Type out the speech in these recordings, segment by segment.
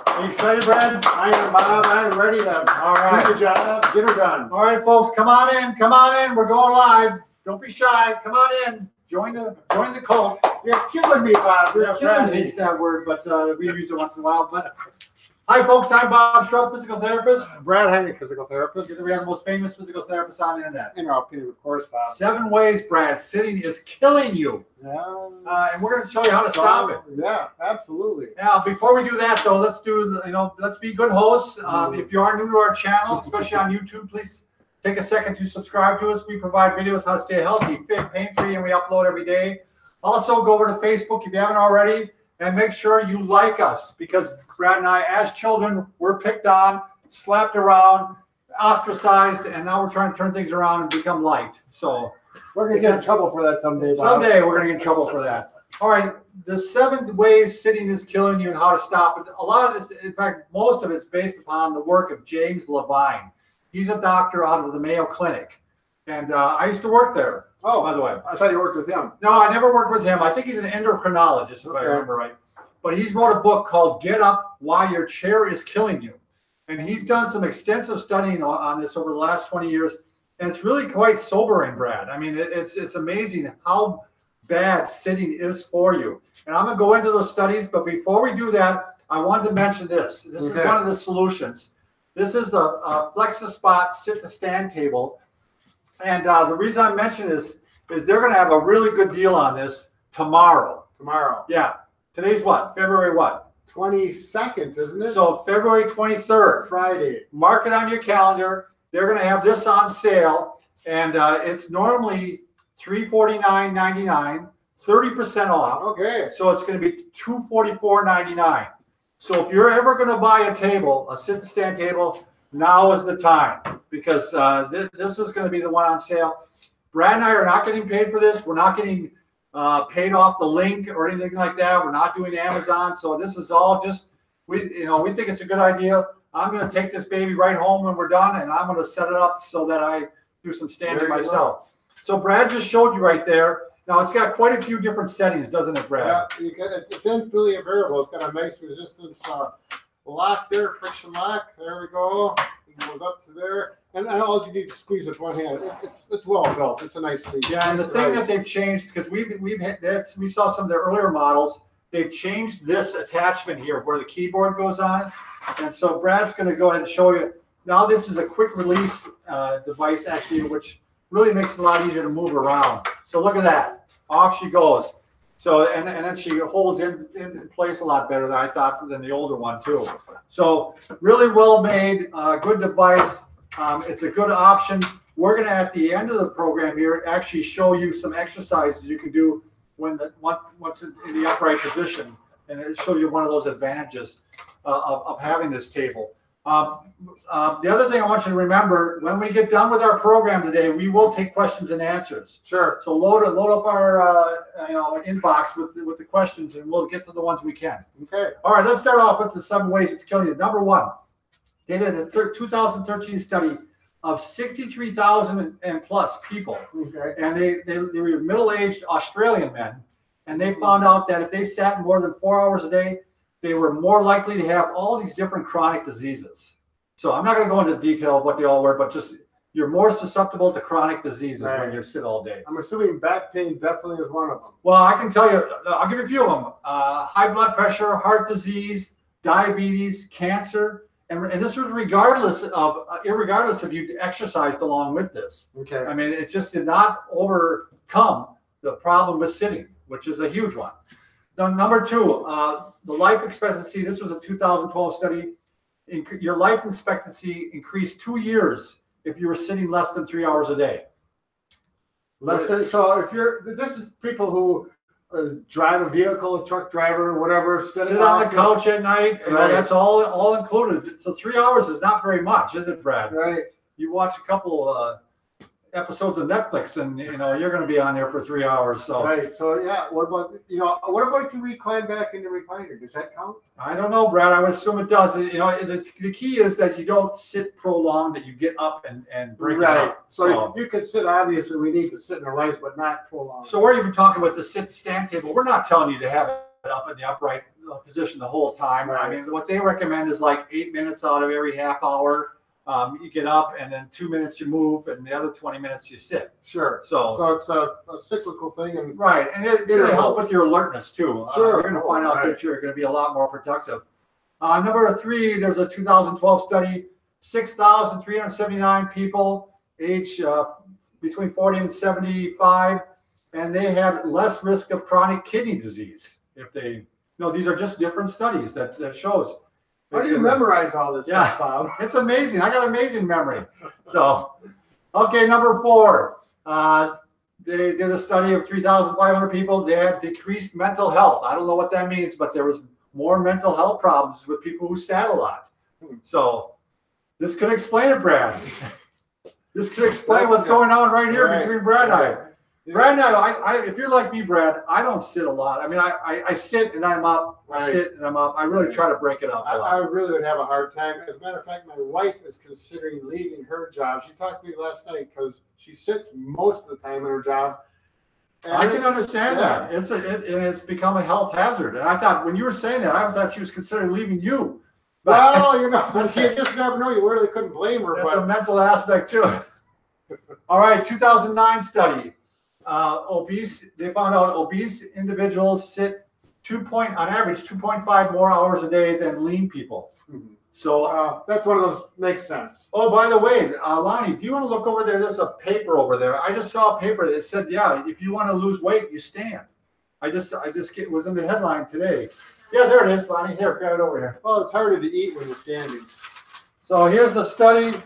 Are you excited, Brad? I am, Bob. I'm ready to do the job, get her done. All right, folks, come on in. Come on in. We're going live. Don't be shy. Come on in. Join the cult. You're killing me, Bob. You're killing Brad me. hates that word, but we use it once in a while. But hi, folks. I'm Bob Schrupp, physical therapist. Brad Heineck, physical therapist. We have the most famous physical therapist on the internet. In our opinion, of course, Bob. 7 ways, Brad, sitting is killing you. Yeah. And we're going to show you how to stop it. Yeah, absolutely. Now, before we do that, though, let's be good hosts. If you are new to our channel, especially on YouTube, please take a second to subscribe to us. We provide videos how to stay healthy, fit, pain-free, and we upload every day. Also, go over to Facebook if you haven't already, and make sure you like us, because Brad and I, as children, were picked on, slapped around, ostracized, and now we're trying to turn things around and become liked. So we're going to get in trouble for that someday, Bob. Someday we're going to get in trouble for that. All right, the 7 ways sitting is killing you and how to stop it. A lot of this, in fact, most of it's based upon the work of James Levine. He's a doctor out of the Mayo Clinic, and I used to work there. Oh, by the way. I thought you worked with him. No, I never worked with him. I think he's an endocrinologist, if I remember right. But he's wrote a book called Get Up, Why Your Chair is Killing You. And he's done some extensive studying on this over the last 20 years. And it's really quite sobering, Brad. I mean, it's amazing how bad sitting is for you. And I'm going to go into those studies. But before we do that, I wanted to mention this. This is one of the solutions. This is the Flex-A-Spot sit-to-stand table. And the reason I mention is they're going to have a really good deal on this tomorrow. Tomorrow. Yeah. Today's what? February what? 22nd, isn't it? So February 23rd. Friday. Mark it on your calendar. They're going to have this on sale. And it's normally $349.99, 30% off. Okay. So it's going to be $244.99. So if you're ever going to buy a table, a sit-to-stand table, now is the time, because this is going to be the one on sale. Brad and I are not getting paid for this. We're not getting paid off the link or anything like that. We're not doing Amazon. So this is all just, we think it's a good idea. I'm going to take this baby right home when we're done, and I'm going to set it up so that I do some standing myself. So Brad just showed you right there. Now it's got quite a few different settings, doesn't it, Brad? Yeah, it's infinitely variable. It's got a nice resistance lock there, friction lock. There we go. It goes up to there. And all you need to squeeze with one hand. It's well built. It's a nice thing. Yeah, and the thing that they've changed, because we saw some of their earlier models, they've changed this attachment here where the keyboard goes on. And so Brad's going to go ahead and show you. Now this is a quick release device, actually, which really makes it a lot easier to move around. So look at that. Off she goes. So and then she holds in place a lot better than I thought than the older one too. So really well made, good device. It's a good option. We're going to, at the end of the program here, actually show you some exercises you can do once in the upright position, and it shows you one of those advantages of having this table. The other thing I want you to remember, when we get done with our program today, we will take questions and answers. Sure. So load up our inbox with the questions, and we'll get to the ones we can. Okay. All right. Let's start off with the 7 ways it's killing you. Number 1, they did a 2013 study of 63,000 and plus people, and they were middle-aged Australian men, and they found out that if they sat more than 4 hours a day, they were more likely to have all these different chronic diseases. So I'm not going to go into detail of what they all were, but just you're more susceptible to chronic diseases when you sit all day. I'm assuming back pain definitely is one of them. Well, I can tell you, I'll give you a few of them. High blood pressure, heart disease, diabetes, cancer, and this was irregardless if you exercised along with this. Okay. I mean, it just did not overcome the problem with sitting, which is a huge one. Number 2, the life expectancy. This was a 2012 study. Your life expectancy increased 2 years if you were sitting less than 3 hours a day. So this is people who drive a vehicle, a truck driver, whatever. Sit on the couch at night. Right. That's all included. So 3 hours is not very much, is it, Brad? Right. You watch a couple episodes of Netflix, and you're going to be on there for 3 hours. So right. So yeah. What about if you recline back in the recliner? Does that count? I don't know, Brad. I would assume it does. The key is that you don't sit prolonged. That you get up and break it up. So you can sit. Obviously, we need to sit in our lives, but not prolonged. So we're even talking about the sit-stand table. We're not telling you to have it up in the upright. position the whole time. Right. I mean, what they recommend is like 8 minutes out of every half hour. You get up, and then 2 minutes you move, and the other 20 minutes you sit. Sure. So it's a cyclical thing, and right, and it's going to help with your alertness too. Sure. You're going to find out that you're going to be a lot more productive. Number 3, there's a 2012 study, 6,379 people, age between 40 and 75, and they had less risk of chronic kidney disease. If they, these are just different studies that shows. How do you memorize all this stuff, Bob? It's amazing. I got amazing memory. So, okay, number 4. They did a study of 3,500 people. They had decreased mental health. I don't know what that means, but there was more mental health problems with people who sat a lot. So, this could explain it, Brad. This could explain what's going on right here between Brad and I. Brad and I, if you're like me, Brad, I don't sit a lot. I mean, I sit and I'm up. I sit and I'm up. I really try to break it up a lot. I really would have a hard time. As a matter of fact, my wife is considering leaving her job. She talked to me last night because she sits most of the time in her job. I can understand that. It's become a health hazard. And I thought, when you were saying that, I thought she was considering leaving you. Well, you just never know. You really couldn't blame her. That's a mental aspect too. All right, 2009 study. They found out obese individuals sit on average 2.5 more hours a day than lean people. Mm-hmm. So that's one of those, makes sense. Oh, by the way, Lonnie, do you want to look over there? There's a paper over there. I just saw a paper that said, if you want to lose weight, you stand. It was in the headline today. Yeah, there it is, Lonnie. Here, grab it over here. Well, it's harder to eat when you're standing. So here's the study.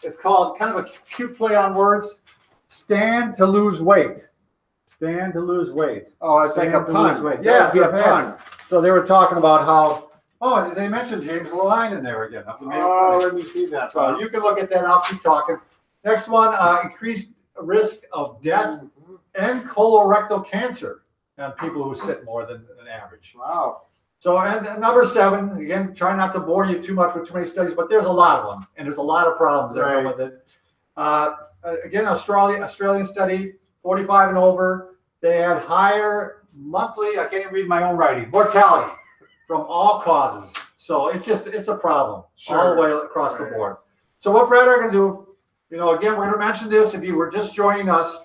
It's called, kind of a cute play on words, Stand to Lose Weight. Stand to Lose Weight. Oh, it's like a pun. Yeah, it's a pun. So they were talking about how, they mentioned James Levine in there again. Let me see that. So you can look at that and I'll keep talking. Next one, increased risk of death and colorectal cancer on people who sit more than average. Wow. So, and number 7, again, try not to bore you too much with too many studies, but there's a lot of them, and there's a lot of problems that come with it. Again, Australian study, 45 and over, they had higher monthly, I can't even read my own writing, mortality from all causes. So it's a problem all the way across the board. So what Brad and I are going to do, again, we're going to mention this if you were just joining us.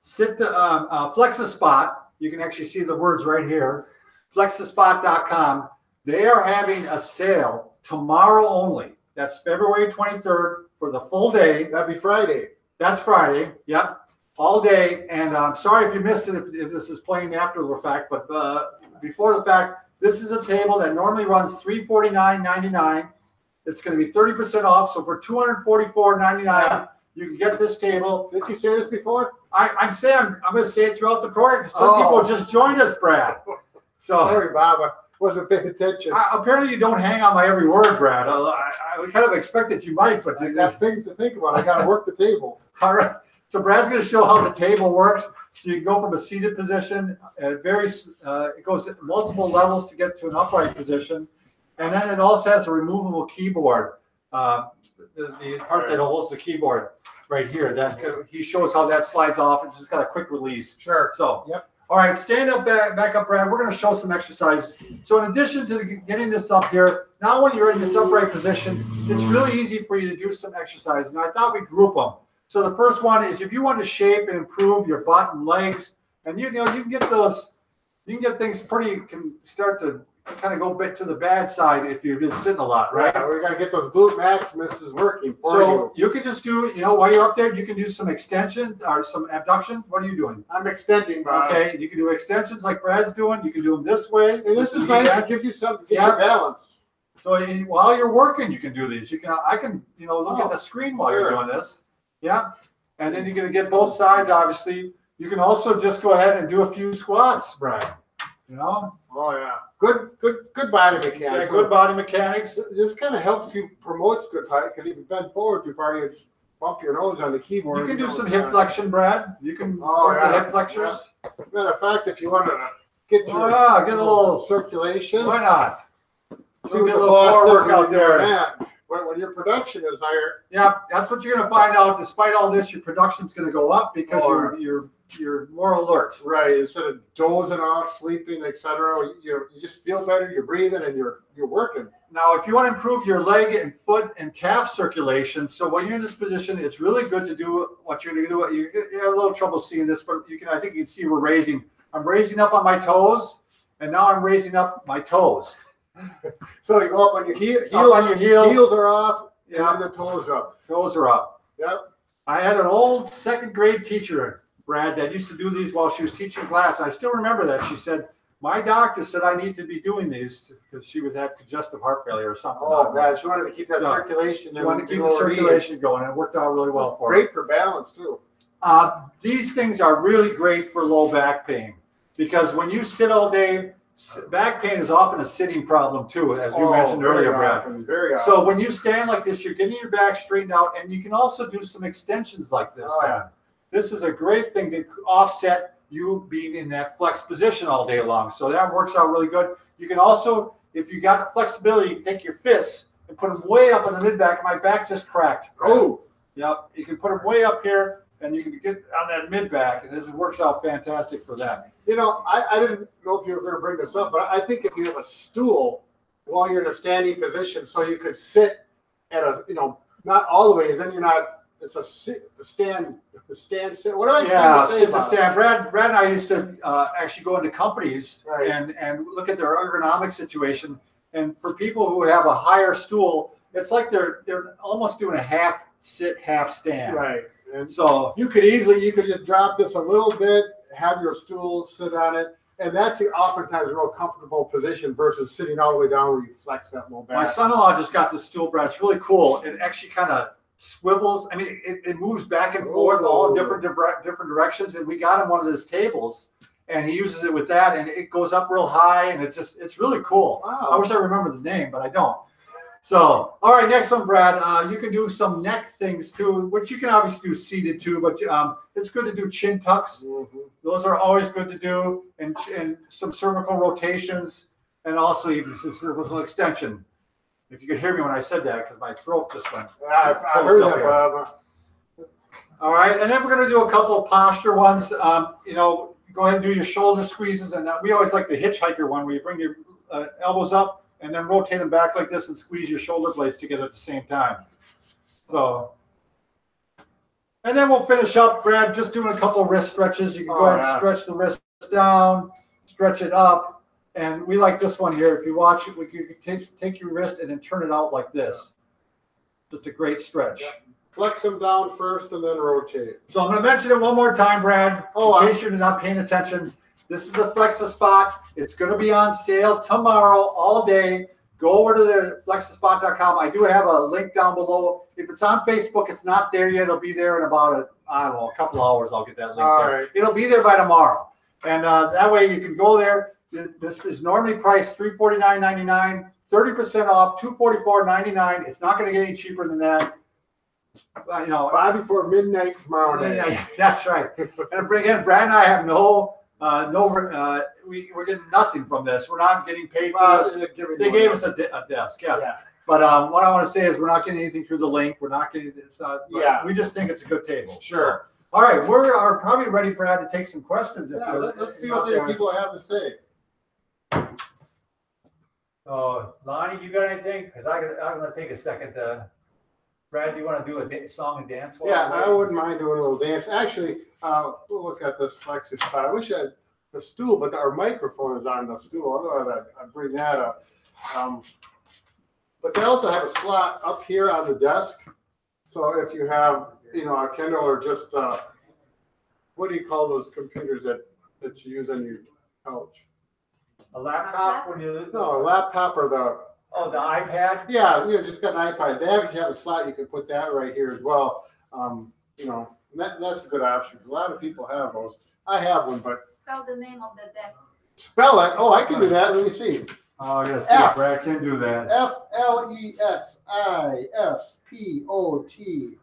Flex a Spot. You can actually see the words right here. Flexaspot.com. They are having a sale tomorrow only. That's February 23rd for the full day. That'd be Friday. That's Friday. Yep. All day. And I'm sorry if you missed it, if this is playing after the fact, but before the fact, this is a table that normally runs $349.99. It's going to be 30% off. So for $244.99, you can get this table. Did you say this before? I'm going to say it throughout the program because some people just joined us, Brad. So sorry, Bob. I wasn't paying attention. Apparently, you don't hang on my every word, Brad. I kind of expected you might, but I got things to think about. I got to work the table. All right. So Brad's going to show how the table works. So you can go from a seated position, and it goes at multiple levels to get to an upright position, and then it also has a removable keyboard. The part that holds the keyboard right here. He shows how that slides off. It's just got a quick release. Sure. So all right, stand up, back up, Brad. We're going to show some exercises. So in addition to getting this up here, now when you're in this upright position, it's really easy for you to do some exercises. And I thought we'd group them. So the first one is if you want to shape and improve your butt and legs, and you can get things can start to kind of go a bit to the bad side if you've been sitting a lot, right? Yeah, we got to get those glute maximus working for you. You can just do, while you're up there, you can do some extensions or some abductions. What are you doing? I'm extending, Bob. Okay, you can do extensions like Brad's doing. You can do them this way. And this is nice. It gives you something to get your balance. So while you're working, you can do these. I can look at the screen while you're doing this. Yeah, and then you're going to get both sides. Obviously, you can also just go ahead and do a few squats, Brad. Oh yeah, good body mechanics. Yeah, good body mechanics. This kind of helps you promotes good height because if you bend forward too far, you bump your nose on the keyboard. You can do some hip flexion, Brad. You can work the hip flexors. Yeah. Matter of fact, if you wanted to get get a little circulation, why not? See what the boss work out there. When your production is higher. Yeah, that's what you're going to find out. Despite all this, your production's going to go up because you're more alert. Right. Instead of dozing off, sleeping, etc., you just feel better. You're breathing and you're working. Now, if you want to improve your leg and foot and calf circulation, so when you're in this position, it's really good to do what you're going to do. You have a little trouble seeing this, but I think you can see we're raising. I'm raising up on my toes, and now I'm raising up my toes. So you go up on your heels are off, yeah, and then the toes are up. Toes are up. Yep. I had an old second grade teacher, Brad, that used to do these while she was teaching class. I still remember that. She said, my doctor said I need to be doing these because she was at congestive heart failure or something. Oh, God. She wanted to keep that circulation. She wanted to keep the circulation going. It worked out really well for her. Great for balance, too. These things are really great for low back pain because when you sit all day, back pain is often a sitting problem, too, as you mentioned earlier, Brad. Very often. So when you stand like this, you're getting your back straightened out, and you can also do some extensions like this. This is a great thing to offset you being in that flex position all day long. So that works out really good. You can also, if you got the flexibility, you can take your fists and put them way up on the mid-back. My back just cracked. Oh. Yep. You can put them way up here, and you can get on that mid-back, and this works out fantastic for that. You know, I didn't know if you were going to bring this up, but I think if you have a stool while you're in a standing position, so you could sit at a, not all the way, then you're not. It's a stand, sit. What am I trying to say sit about to stand. Brad and I used to actually go into companies and look at their ergonomic situation. And for people who have a higher stool, it's like they're almost doing a half sit, half stand. Right. And so you could just drop this a little bit, have your stool sit on it, and that's oftentimes a real comfortable position versus sitting all the way down where you flex that low back. My son-in-law just got this stool, Brad. It's really cool. It actually kind of swivels. I mean, it moves back and forth all different directions. And we got him one of those tables, and he uses it with that, and it goes up real high, and it's really cool. Wow. I wish I remember the name, but I don't. So, all right, next one, Brad. You can do some neck things too, which you can obviously do seated too, but it's good to do chin tucks. Mm-hmm. Those are always good to do, and some cervical rotations, and also even some cervical extension. If you could hear me when I said that, because my throat just went. I heard that, Bob. All right, and then we're going to do a couple of posture ones. Go ahead and do your shoulder squeezes, and we always like the hitchhiker one, where you bring your elbows up and then rotate them back like this and squeeze your shoulder blades together at the same time. So, and then we'll finish up, Brad, just doing a couple of wrist stretches. You can go ahead and stretch the wrist down, stretch it up. And we like this one here. If you watch it, you can take your wrist and then turn it out like this. Just a great stretch. Yep. Flex them down first and then rotate. So I'm going to mention it one more time, Brad, in case you're not paying attention. This is the Flexa Spot. It's going to be on sale tomorrow all day. Go over to the flexaspot.com. I do have a link down below. If it's on Facebook, it's not there yet. It'll be there in about a couple hours. I'll get that link there. Right. It'll be there by tomorrow. And that way you can go there. This is normally priced $349.99, 30% off, $244.99. It's not going to get any cheaper than that. Buy before midnight tomorrow night. That's right. And again, Brad and I have we're getting nothing from this. We're not getting paid for this. They gave us a desk, yes. Yeah. But what I want to say is we're not getting anything through the link. We're not getting this. We just think it's a good table. Sure. All right, we are probably ready, Brad, to take some questions. Let's see what the people have to say. Lonnie, you got anything? Because I'm going to take a second. Brad, do you want to do a song and dance? Yeah, I wouldn't mind doing a little dance. Actually, we'll look at this Flexi Spot. I wish I had the stool, but our microphone is on the stool. Otherwise, I'd bring that up. But they also have a slot up here on the desk. So if you have, a Kindle or just, what do you call those computers that you use on your couch? A laptop? No, a laptop or the iPad? Yeah, just got an iPad. They have a slot, you can put that right here as well. That's a good option. A lot of people have those. I have one, but spell the name of the desk. Spell it. Oh, I can do that. Let me see. Oh, yes, Brad can do that. FLEXISPOT.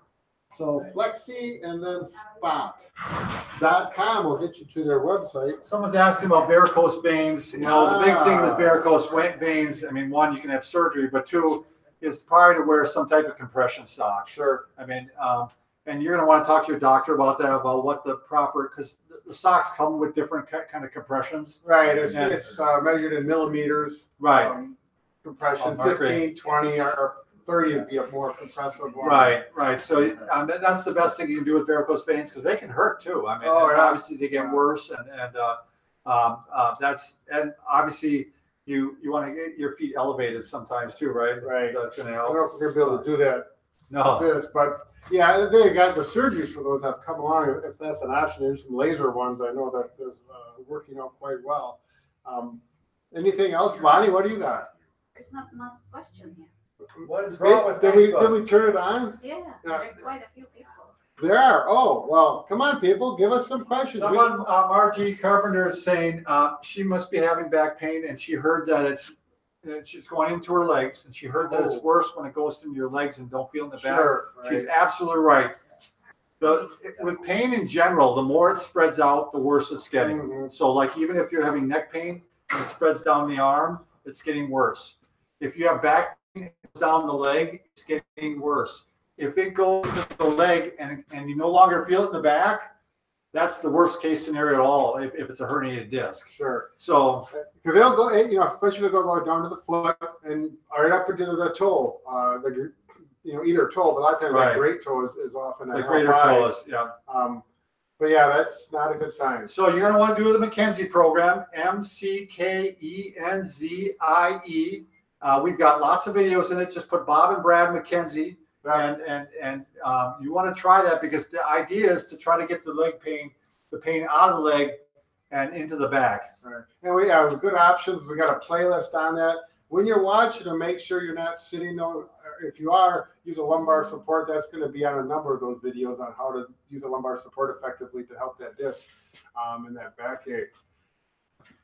So Flexi and then spot.com will get you to their website. Someone's asking about varicose veins. The big thing with varicose veins, I mean, one, you can have surgery, but two, is probably to wear some type of compression sock. Sure. I mean, and you're going to want to talk to your doctor about that, about what the proper, because the socks come with different kind of compressions. Right. It's measured in millimeters. Right. Compression, 15, 20, or 30 would be a more compressive one. Right. So that's the best thing you can do with varicose veins because they can hurt too. I mean, obviously they get worse, and obviously you want to get your feet elevated sometimes too, right? Right. That's going to I help. don't know if we're gonna be able to do that. No. With this, but yeah, they got the surgeries for those have come along. If that's an option, there's some laser ones. I know that is working out quite well. Anything else, Lonnie? What do you got? There's not much question here. What is wrong with Did we turn it on? Yeah, there are quite a few people. There are. Oh, well, come on, people. Give us some questions. Someone, Margie Carpenter is saying she must be having back pain, and she heard that she's going into her legs, and she heard that it's worse when it goes into your legs and don't feel in the back. Sure, right. She's absolutely right. With pain in general, the more it spreads out, the worse it's getting. Mm-hmm. So like even if you're having neck pain and it spreads down the arm, it's getting worse. If you have back pain down the leg, it's getting worse. If it goes to the leg and you no longer feel it in the back, that's the worst case scenario at all if it's a herniated disc. Sure. So because they'll go, especially if they go down to the foot and right up into the toe, either toe, but a lot of times that great toe is often the greater toe is, yeah. But yeah, that's not a good sign. So you're going to want to do the McKenzie program, McKenzie. We've got lots of videos in it. Just put Bob and Brad McKenzie. And you want to try that because the idea is to try to get the pain out of the leg and into the back. Right. And we have good options. We got a playlist on that. When you're watching them, make sure you're not sitting. If you are, use a lumbar support. That's going to be on a number of those videos on how to use a lumbar support effectively to help that disc and that backache.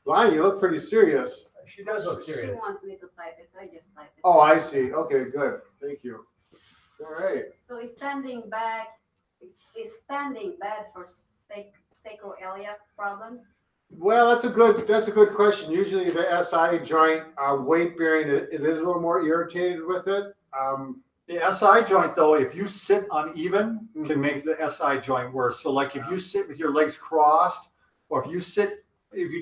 Lonnie, you look pretty serious. She does look serious. She wants me to type it, so I just type it. Oh, I see. Okay, good. Thank you. All right. So is standing bad for sacroiliac problem? Well, that's a good question. Usually the SI joint, weight bearing, it is a little more irritated with it. The SI joint, though, if you sit uneven, can make the SI joint worse. So, like if you sit with your legs crossed, or if you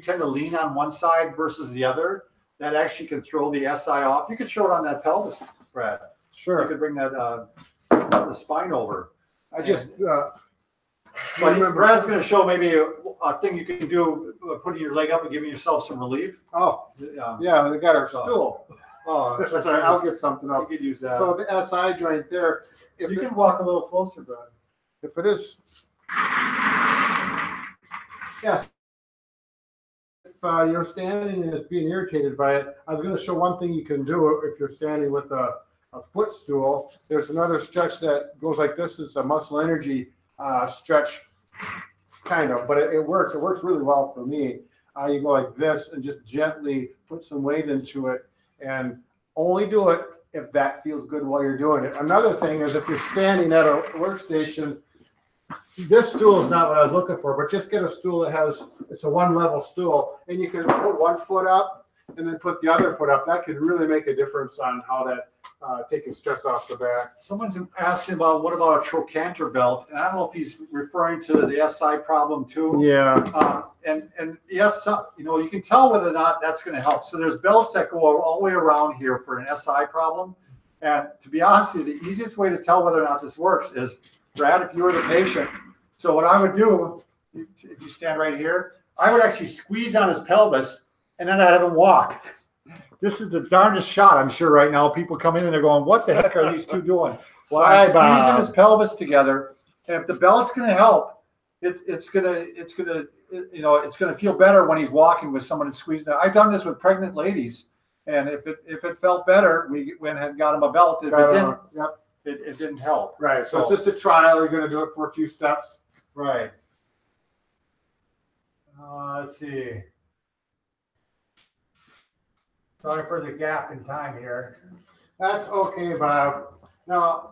tend to lean on one side versus the other, that actually can throw the SI off. You could show it on that pelvis, Brad. Sure. You could bring that the spine over. But Brad's going to show maybe a thing you can do, putting your leg up and giving yourself some relief. Oh, yeah, they got our stool. Oh, that's all right. I'll get something else. You could use that. So the SI joint there. You can walk a little closer, Brad. If it is, yes. If you're standing and it's being irritated by it, I was going to show one thing you can do if you're standing with a footstool. There's another stretch that goes like this. It's a muscle energy stretch, kind of, but it works. It works really well for me. You go like this and just gently put some weight into it, and only do it if that feels good while you're doing it. Another thing is if you're standing at a workstation, this stool is not what I was looking for, but just get a stool that it's a one-level stool, and you can put one foot up and then put the other foot up. That could really make a difference on how that taking stress off the back. Someone's asking about what about a trochanter belt, and I don't know if he's referring to the SI problem too. Yeah. And yes, you can tell whether or not that's going to help. So there's belts that go all the way around here for an SI problem, and to be honest with you, the easiest way to tell whether or not this works is, Brad, if you were the patient. So what I would do, if you stand right here, I would actually squeeze on his pelvis, and then I'd have him walk. This is the darndest shot, I'm sure, right now. People come in and they're going, what the heck are these two doing? Well, I'm squeezing his pelvis together, and if the belt's going to help, it's gonna feel better when he's walking with someone and squeezing. I've done this with pregnant ladies, and if it felt better, we went and got him a belt. If it didn't, it didn't help. Right. So it's just a trial. You're going to do it for a few steps. Right. Let's see. Sorry for the gap in time here. That's okay, Bob. Now,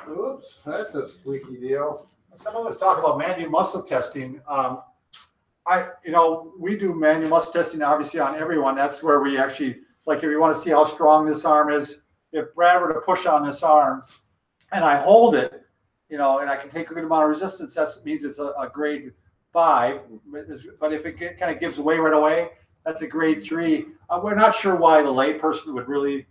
oops, that's a squeaky deal. Someone was talking about manual muscle testing. We do manual muscle testing obviously on everyone. That's where we actually, like, if you want to see how strong this arm is, if Brad were to push on this arm and I hold it, and I can take a good amount of resistance, that means it's a grade 5, but if it kind of gives away right away, that's a grade 3. We're not sure why the layperson would really,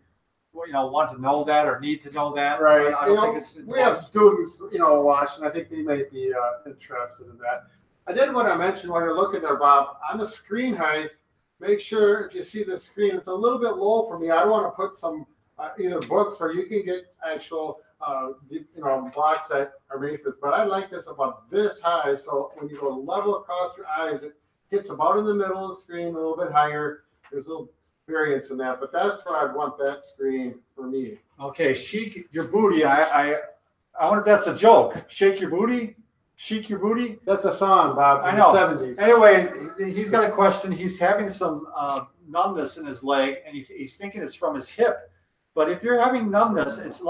want to know that or need to know that. Right. I don't think it's. We have students, watching. I think they may be interested in that. I did want to mention while you're looking there, Bob, on the screen height, make sure if you see the screen, it's a little bit low for me. I want to put some either books or you can get actual, blocks that are made for this. But I like this about this high. So when you go level across your eyes, it hits about in the middle of the screen, a little bit higher. There's a little variance in that, but that's where I'd want that screen for me. Okay, shake your booty. I wonder if that's a joke. Shake your booty? Chic your booty? That's a song, Bob, from I know. the 70s. Anyway, he's got a question. He's having some numbness in his leg, and he's thinking it's from his hip. But if you're having numbness, it's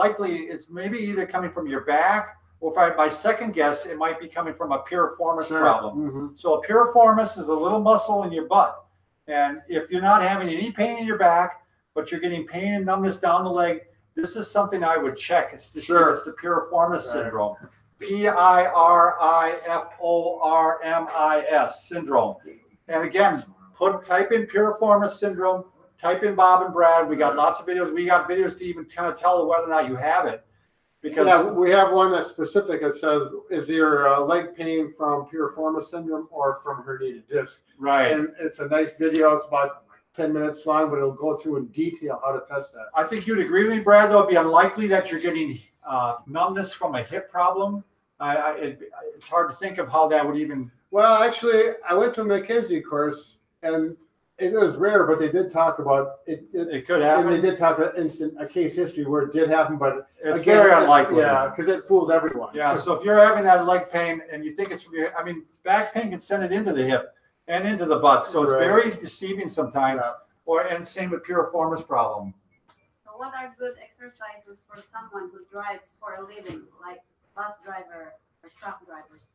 maybe either coming from your back, or my second guess, it might be coming from a piriformis problem. Mm-hmm. So a piriformis is a little muscle in your butt. And if you're not having any pain in your back, but you're getting pain and numbness down the leg, this is something I would check. It's to see if it's the piriformis syndrome. Piriformis syndrome. And again, type in piriformis syndrome, type in Bob and Brad. We got lots of videos. We got videos to even kind of tell whether or not you have it. Because we have one that's specific. It says, is your leg pain from piriformis syndrome or from herniated disc? Right. And it's a nice video. It's about 10 minutes long, but it'll go through in detail how to test that. I think you'd agree with me, Brad, though. It'd be unlikely that you're getting numbness from a hip problem. It's hard to think of how that would even. Well, actually, I went to a McKinsey course, and it was rare, but they did talk about it. It could happen. And they did talk about a case history where it did happen, but it's very unlikely. Yeah, because it fooled everyone. Yeah, so if you're having that leg pain and you think it's from your, back pain can send it into the hip and into the butt, so it's very deceiving sometimes. Yeah. And same with piriformis problem. So what are good exercises for someone who drives for a living, like bus driver or truck drivers?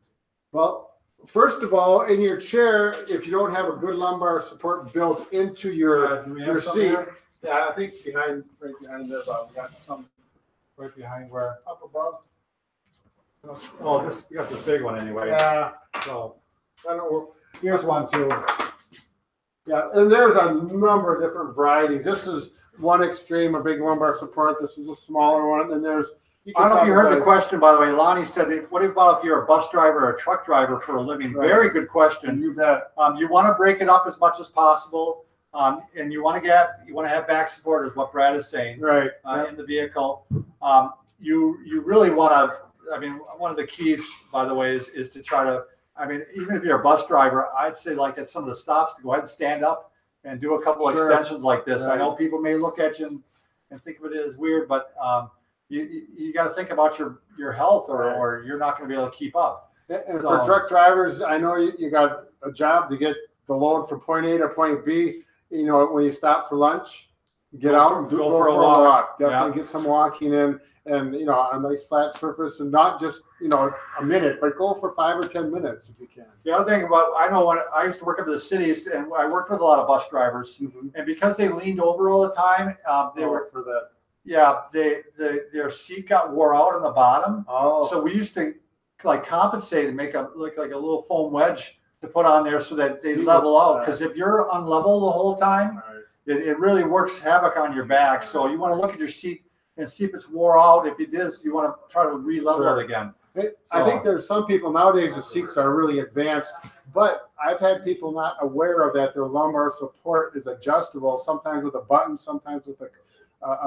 Well, first of all, in your chair, if you don't have a good lumbar support built into your seat, I think right behind there, Bob, we got some right behind where up above. Oh, we got this big one anyway. Yeah. So I don't know. Here's one too. Yeah, and there's a number of different varieties. This is one extreme, a big lumbar support. This is a smaller one, and there's. I don't know if you heard the question, by the way. Lonnie said, what about if you're a bus driver or a truck driver for a living? Right. Very good question. You bet. You want to break it up as much as possible, and you want to have back support, is what Brad is saying. Right. In the vehicle. You really want to. One of the keys, by the way, is to try to. Even if you're a bus driver, I'd say like at some of the stops to go ahead and stand up and do a couple extensions like this. Right. I know people may look at you and think of it as weird, but. You got to think about your health or you're not going to be able to keep up. And for truck drivers, I know you got a job to get the load from point A to point B. When you stop for lunch, get out and go for a walk. Definitely get some walking in and, on a nice flat surface and not just, a minute, but go for 5 or 10 minutes if you can. The other thing I know when I used to work up in the cities and I worked with a lot of bus drivers and because they leaned over all the time, they were for that. Yeah, their seat got wore out on the bottom. Oh. So we used to compensate and make a little foam wedge to put on there so that they level out. Because if you're unlevel the whole time, it really works havoc on your back. So you want to look at your seat and see if it's wore out. If it is, you want to try to re-level it again. I think there's some people nowadays, the seats are really advanced, but I've had people not aware of that. Their lumbar support is adjustable, sometimes with a button, sometimes with a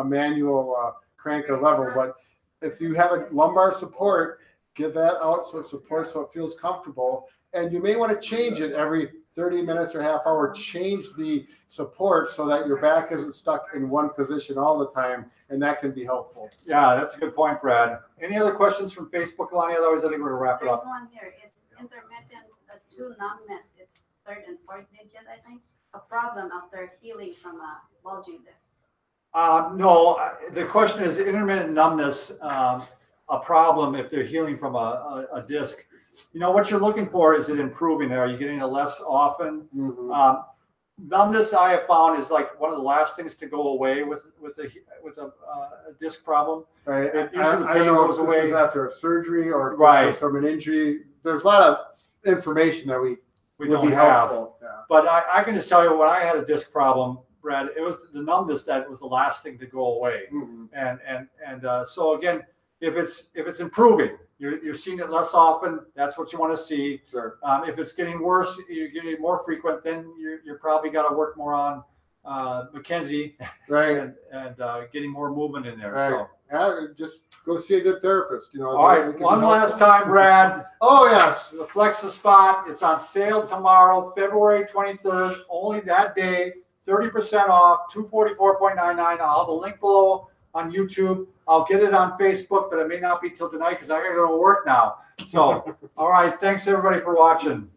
manual crank or level. But if you have a lumbar support, get that out so it supports so it feels comfortable. And you may want to change it every 30 minutes or half hour. Change the support so that your back isn't stuck in one position all the time, and that can be helpful. Yeah, that's a good point, Brad. Any other questions from Facebook, Lonnie? Otherwise, I think we're going to wrap it up. There's one here. It's intermittent 2 numbness. It's 3rd and 4th digit, I think. A problem after healing from a bulging disc. No, the question is intermittent numbness a problem if they're healing from a disc. What you're looking for is it improving. Are you getting it less often? Numbness I have found is like one of the last things to go away with a disc problem. Right. Usually the pain goes away after a surgery or right from an injury. There's a lot of information that we we would don't be have. helpful. Yeah. But I can just tell you when I had a disc problem, Brad, it was the numbness that was the last thing to go away. Mhm. And so again, if it's improving, you're seeing it less often. That's what you want to see. Sure. If it's getting worse, you're getting more frequent. Then you're probably got to work more on McKenzie Right. and getting more movement in there. Right. So Yeah, just go see a good therapist. You know. all they right, can be one last helpful. time, Brad. Oh yes. The Flex the Spot. It's on sale tomorrow, February 23rd. Only that day. 30% off. $244.99. I'll have a link below on YouTube. I'll get it on Facebook, but it may not be till tonight because I got to go to work now. So, all right. Thanks everybody for watching.